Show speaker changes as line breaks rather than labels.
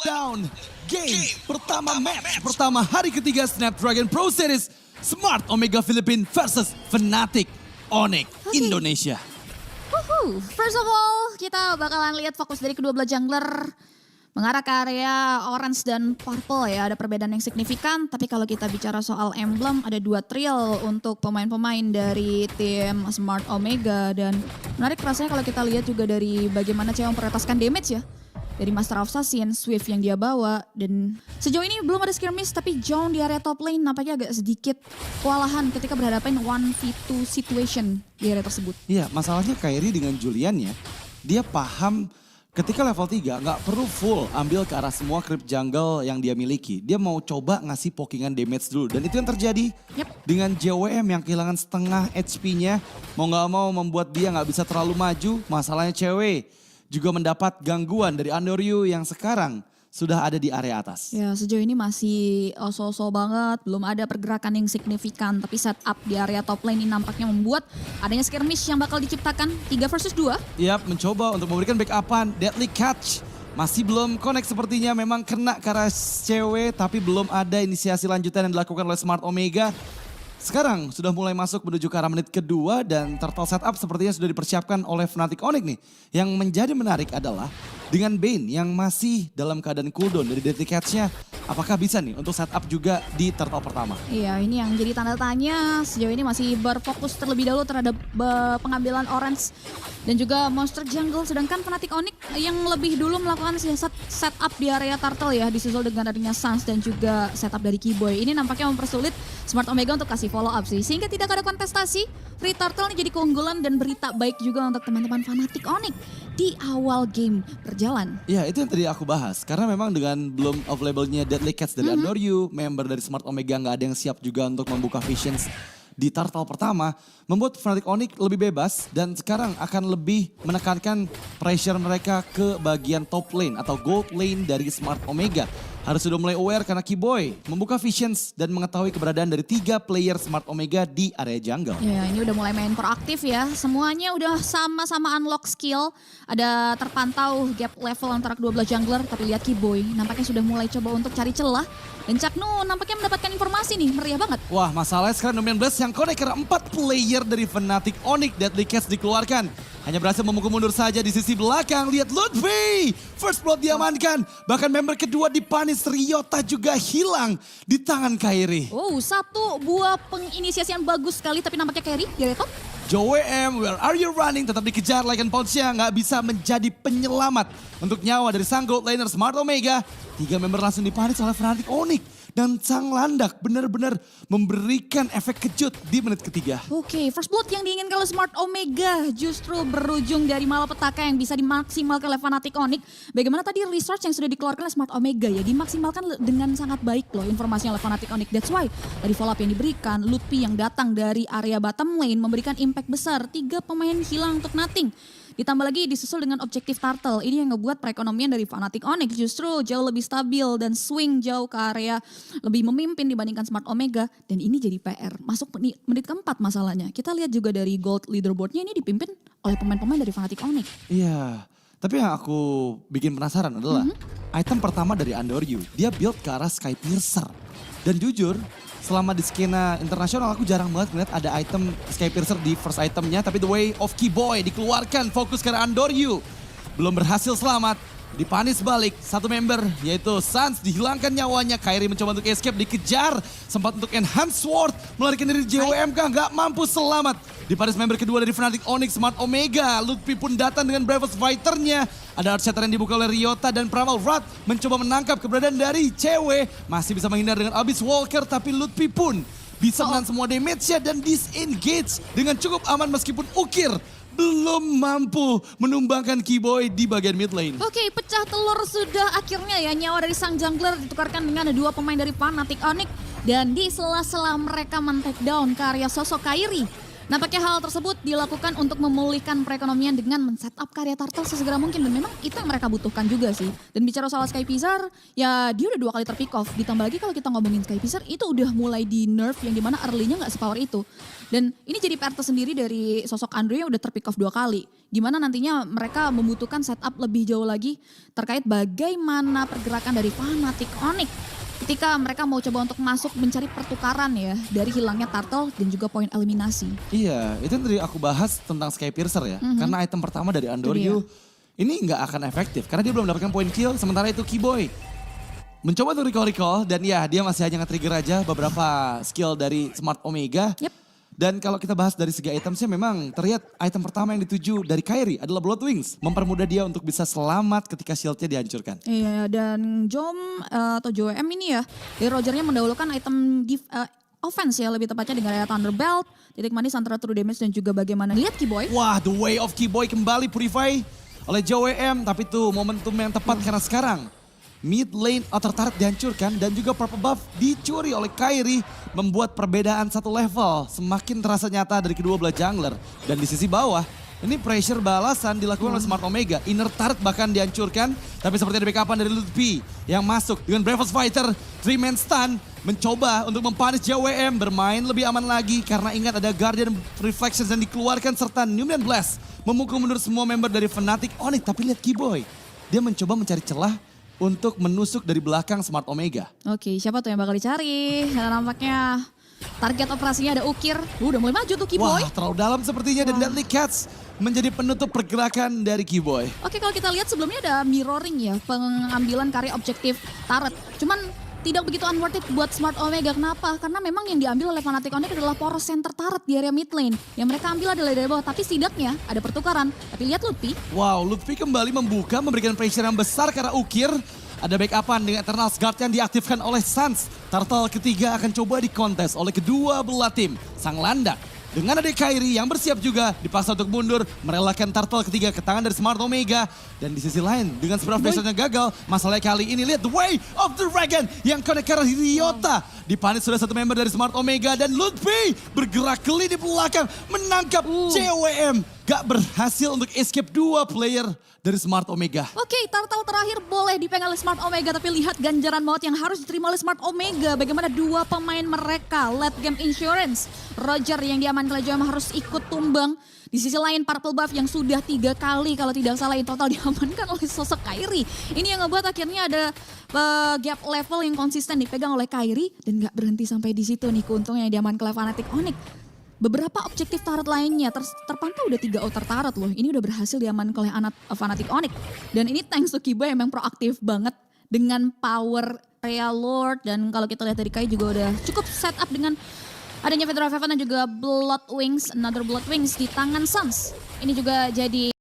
Down game pertama match pertama hari ketiga Snapdragon Pro Series Smart Omega Philippines versus Fnatic Onyx Indonesia.
First of all, kita bakalan lihat fokus dari kedua belah jungler mengarah ke area orange dan purple ya. Ada perbedaan yang signifikan, tapi kalau kita bicara soal emblem ada dua trio untuk pemain-pemain dari tim Smart Omega. Dan menarik rasanya kalau kita lihat juga dari bagaimana Cewek memprioritaskan damage ya. Dari Master of Assassin, Swift yang dia bawa. Dan sejauh ini belum ada skirmish, tapi John di area top lane nampaknya agak sedikit kewalahan ketika berhadapan 1v2 situation di area tersebut.
Iya, masalahnya Kairi dengan Julian ya, dia paham ketika level 3 nggak perlu full ambil ke arah semua creep jungle yang dia miliki. Dia mau coba ngasih pokingan damage dulu. Dan itu yang terjadi dengan JWM yang kehilangan setengah HP-nya. Mau nggak mau membuat dia nggak bisa terlalu maju. Masalahnya cewek juga mendapat gangguan dari Andoryu yang sekarang sudah ada di area atas.
Ya sejauh ini masih so-so banget, belum ada pergerakan yang signifikan. Tapi setup di area top lane ini nampaknya membuat adanya skirmish yang bakal diciptakan 3 versus 2.
Yap, mencoba untuk memberikan backupan. Deadly Catch masih belum connect sepertinya, memang kena ke arah cewek. Tapi belum ada inisiasi lanjutan yang dilakukan oleh Smart Omega. Sekarang sudah mulai masuk menuju ke arah menit kedua dan turtle setup sepertinya sudah dipersiapkan oleh Fnatic Onyx nih. Yang menjadi menarik adalah dengan Bane yang masih dalam keadaan cooldown dari Deadly Catch-nya. Apakah bisa nih untuk setup juga di turtle pertama?
Iya, ini yang jadi tanda tanya. Sejauh ini masih berfokus terlebih dahulu terhadap pengambilan orange dan juga monster jungle. Sedangkan Fnatic Onyx yang lebih dulu melakukan siasat setup di area turtle ya. Disusul dengan adanya Sans dan juga setup dari Keyboy. Ini nampaknya mempersulit Smart Omega untuk kasih follow up sih. Sehingga tidak ada kontestasi. Free Turtle ini jadi keunggulan dan berita baik juga untuk teman-teman Fnatic Onyx di awal game berjalan.
Ya itu yang tadi aku bahas. Karena memang dengan belum available-nya Deadly Catch dari Andoryu, member dari Smart Omega nggak ada yang siap juga untuk membuka visions di turtle pertama, membuat Fnatic Onyx lebih bebas dan sekarang akan lebih menekankan pressure mereka ke bagian top lane atau gold lane dari Smart Omega. Harus sudah mulai aware karena Keyboy membuka visions dan mengetahui keberadaan dari 3 player Smart Omega di area jungle.
Ya ini udah mulai main proaktif ya, semuanya udah sama-sama unlock skill. Ada terpantau gap level antara kedua belah jungler, tapi lihat Keyboy nampaknya sudah mulai coba untuk cari celah. Dan Caknu nampaknya mendapatkan informasi nih, meriah banget.
Wah masalahnya sekarang Domain Blast yang connect karena 4 player dari Fnatic Onyx. Deadly Catch dikeluarkan. Hanya berhasil memukul mundur saja di sisi belakang. Lihat Lutfi, first blood diamankan. Bahkan member kedua dipanis, Ryota juga hilang di tangan Kairi.
Oh, satu buah penginisiasian bagus sekali, tapi nampaknya Kairi di area top.
JWM, where are you running? Tetap dikejar Lycan Pouch-nya, nggak bisa menjadi penyelamat untuk nyawa dari sang gold laner Smart Omega. 3 member langsung dipanis oleh Fnatic Onyx. Dan sang landak benar-benar memberikan efek kejut di menit ketiga.
Oke, first blood yang diinginkan oleh Smart Omega justru berujung dari malapetaka yang bisa dimaksimalkan oleh Fnatic Onyx. Bagaimana tadi research yang sudah dikeluarkan oleh Smart Omega ya, dimaksimalkan dengan sangat baik loh informasinya oleh Fnatic Onyx. That's why dari follow up yang diberikan, Lutfi yang datang dari area bottom lane memberikan impact besar. 3 pemain hilang untuk nothing. Ditambah lagi disusul dengan objektif turtle. Ini yang ngebuat perekonomian dari Fnatic Onyx justru jauh lebih stabil dan swing jauh ke area lebih memimpin dibandingkan Smart Omega. Dan ini jadi PR. Masuk menit keempat masalahnya. Kita lihat juga dari gold leaderboardnya ini dipimpin oleh pemain-pemain dari Fnatic Onyx.
Iya, tapi yang aku bikin penasaran adalah item pertama dari Andoryu. Dia build ke arah Sky Piercer. Dan jujur, selama di skena internasional aku jarang banget melihat ada item Sky Piercer di first itemnya. Tapi the way of Keyboy dikeluarkan, fokus ke arah Andoryu. Belum berhasil selamat, dipanis balik. Satu member yaitu Sans dihilangkan nyawanya. Kairi mencoba untuk escape, dikejar. Sempat untuk enhance sword, melarikan diri JWMK, nggak mampu selamat. Dipanis member kedua dari Fnatic Onyx, Smart Omega. Lutfi pun datang dengan Bravest Fighter-nya. Ada Art Shatter yang dibuka oleh Ryota dan Pramal Rat mencoba menangkap keberadaan dari cewek. Masih bisa menghindar dengan Abyss Walker, tapi Lutfi pun bisa menahan semua damage-nya dan disengage dengan cukup aman meskipun Ukir belum mampu menumbangkan Keyboy di bagian mid lane.
Oke, pecah telur sudah akhirnya ya. Nyawa dari sang jungler ditukarkan dengan 2 pemain dari Fnatic Onyx. Dan di sela-sela mereka men-take down ke area sosok Kairi, Nampaknya hal tersebut dilakukan untuk memulihkan perekonomian dengan men-setup karya Turtle sesegera mungkin. Dan memang itu yang mereka butuhkan juga sih. Dan bicara soal Skypizer, ya dia udah 2 kali terpick off. Ditambah lagi kalau kita ngomongin Skypizer, itu udah mulai di nerf yang dimana early-nya gak sepower itu. Dan ini jadi PR tersendiri dari sosok Andre yang udah terpick off 2 kali. Gimana nantinya mereka membutuhkan setup lebih jauh lagi terkait bagaimana pergerakan dari Fnatic Onyx ketika mereka mau coba untuk masuk mencari pertukaran ya dari hilangnya Turtle dan juga poin eliminasi.
Iya, itu yang tadi aku bahas tentang Skypiercer ya. Karena item pertama dari Andoryu ini nggak akan efektif karena dia belum mendapatkan poin kill. Sementara itu Keyboy mencoba untuk recall dan ya dia masih hanya nge-trigger aja beberapa skill dari Smart Omega.
Yep.
Dan kalau kita bahas dari segi item sih memang terlihat item pertama yang dituju dari Kairi adalah Blood Wings. Mempermudah dia untuk bisa selamat ketika shieldnya dihancurkan.
Iya, dan Jom atau JWM ini ya, dari Rogernya mendahulukan item offense ya, lebih tepatnya dengan area Thunderbelt, titik manis antara true damage dan juga bagaimana. Lihat Keyboy.
Wah, the way of Keyboy kembali purify oleh JWM. Tapi itu momentum yang tepat karena sekarang mid lane outer turret dihancurkan dan juga purple buff dicuri oleh Kairi, membuat perbedaan satu level semakin terasa nyata dari kedua belah jungler. Dan di sisi bawah ini pressure balasan dilakukan oleh Smart Omega. Inner turret bahkan dihancurkan, tapi seperti ada backupan dari Ludpi yang masuk dengan Bravest Fighter 3-man stun mencoba untuk mempanis JWM bermain lebih aman lagi karena ingat ada Guardian Reflections yang dikeluarkan serta Numian Blast memukul mundur semua member dari Fnatic Onyx. Tapi lihat Keyboy, dia mencoba mencari celah untuk menusuk dari belakang Smart Omega.
Oke, siapa tuh yang bakal dicari? Karena nampaknya target operasinya ada Ukir. Udah mulai maju tuh Keyboy.
Wah, terlalu dalam sepertinya dan Deadly Cats menjadi penutup pergerakan dari Keyboy.
Oke, kalau kita lihat sebelumnya ada mirroring ya, pengambilan karya objektif turret. Cuman tidak begitu unworth it buat Smart Omega. Kenapa? Karena memang yang diambil oleh Fnatic Onyx adalah poros center turret di area mid lane. Yang mereka ambil adalah dari bawah, tapi setidaknya ada pertukaran. Tapi lihat Ludpi.
Wow, Ludpi kembali membuka, memberikan pressure yang besar karena Ukir. Ada backupan dengan Eternal Guard yang diaktifkan oleh Suns. Turtle ketiga akan coba dikontes oleh kedua belah tim. Sang landak dengan ada Kairi yang bersiap juga dipaksa untuk mundur, merelakan Turtle ketiga ke tangan dari Smart Omega. Dan di sisi lain dengan seberapa flashnya gagal, masalahnya kali ini lihat the way of the dragon yang connect ke arah Ryota. Dipanis sudah satu member dari Smart Omega dan Ludpi bergerak geli di belakang menangkap JWM. Gak berhasil untuk escape 2 player dari Smart Omega.
Oke, Turtle terakhir boleh dipegang oleh Smart Omega, tapi lihat ganjaran maut yang harus diterima oleh Smart Omega. Bagaimana 2 pemain mereka, late game insurance, Roger yang diamankan oleh JWM harus ikut tumbang. Di sisi lain Purple Buff yang sudah 3 kali kalau tidak salah in total diamankan oleh sosok Kairi. Ini yang ngebuat akhirnya ada gap level yang konsisten dipegang oleh Kairi dan gak berhenti sampai di situ nih keuntungan yang diamankan oleh Fnatic Onyx. Beberapa objektif turret lainnya terpantau udah 3 outer turret loh. Ini udah berhasil diamankan oleh Fnatic Onyx. Dan ini thanks to Keyboy yang memang proaktif banget dengan power Real Lord. Dan kalau kita lihat dari Kai juga udah cukup setup dengan adanya Fedora Feven dan juga Blood Wings, another Blood Wings di tangan Suns. Ini juga jadi